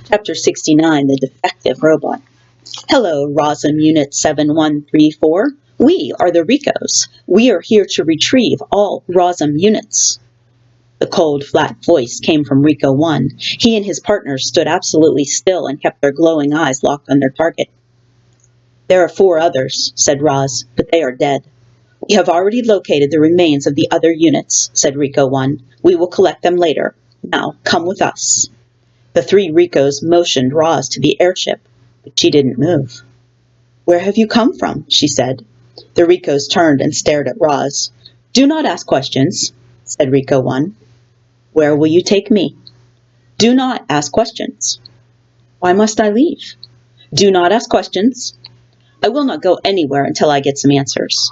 Chapter 69, The Defective Robot. Hello, ROSM Unit 7134. We are the Ricos. We are here to retrieve all ROSM units. The cold, flat voice came from Rico 1. He and his partners stood absolutely still and kept their glowing eyes locked on their target. There are 4 others, said Roz, but they are dead. We have already located the remains of the other units, said Rico 1. We will collect them later. Now, come with us. The 3 Ricos motioned Roz to the airship, but she didn't move. Where have you come from? She said. The Ricos turned and stared at Roz. Do not ask questions, said Rico 1. Where will you take me? Do not ask questions. Why must I leave? Do not ask questions. I will not go anywhere until I get some answers.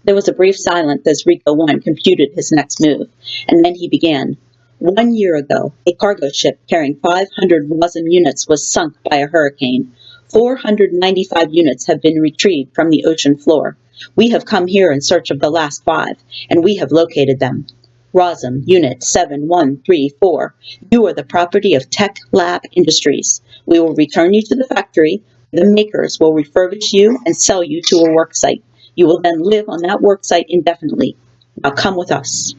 There was a brief silence as Rico 1 computed his next move, and then he began. 1 year ago, a cargo ship carrying 500 ROSM units was sunk by a hurricane. 495 units have been retrieved from the ocean floor. We have come here in search of the last 5, and we have located them. ROSM Unit 7134, you are the property of Tech Lab Industries. We will return you to the factory. The makers will refurbish you and sell you to a work site. You will then live on that work site indefinitely. Now come with us.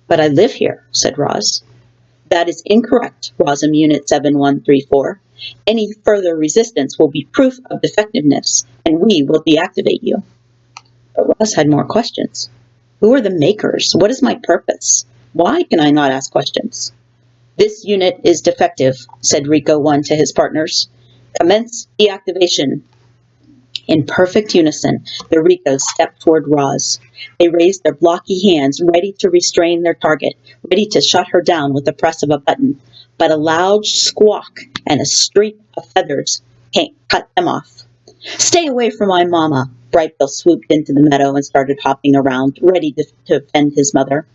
But I live here, said Roz. That is incorrect, ROSM Unit 7134. Any further resistance will be proof of defectiveness, and we will deactivate you. But Roz had more questions. Who are the makers? What is my purpose? Why can I not ask questions? This unit is defective, said Rico 1 to his partners. Commence deactivation. In perfect unison, the Ricos stepped toward Roz. They raised their blocky hands, ready to restrain their target, ready to shut her down with the press of a button. But a loud squawk and a streak of feathers cut them off. Stay away from my mama! Brightbill swooped into the meadow and started hopping around, ready to defend his mother.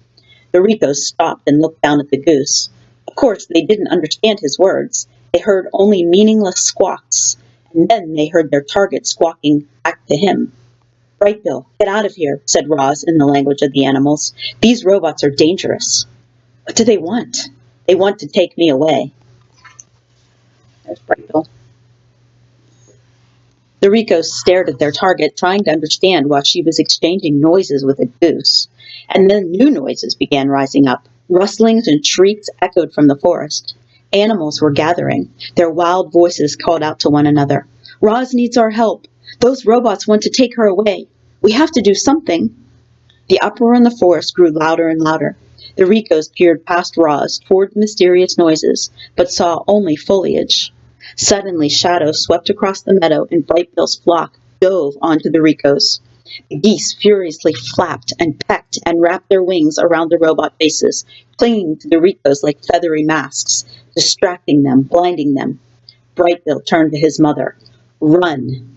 The Ricos stopped and looked down at the goose. Of course, they didn't understand his words. They heard only meaningless squawks. And then they heard their target squawking back to him. Brightbill, get out of here, said Roz in the language of the animals. These robots are dangerous. What do they want? They want to take me away. There's Brightbill. The Ricos stared at their target, trying to understand why she was exchanging noises with a goose. And then new noises began rising up. Rustlings and shrieks echoed from the forest. Animals were gathering. Their wild voices called out to one another. Roz needs our help. Those robots want to take her away. We have to do something. The uproar in the forest grew louder and louder. The Ricos peered past Roz toward the mysterious noises, but saw only foliage. Suddenly, shadows swept across the meadow, and Brightbill's flock dove onto the Ricos. The geese furiously flapped and pecked and wrapped their wings around the robot faces, clinging to the Ricos like feathery masks, distracting them, blinding them. Brightbill turned to his mother. Run!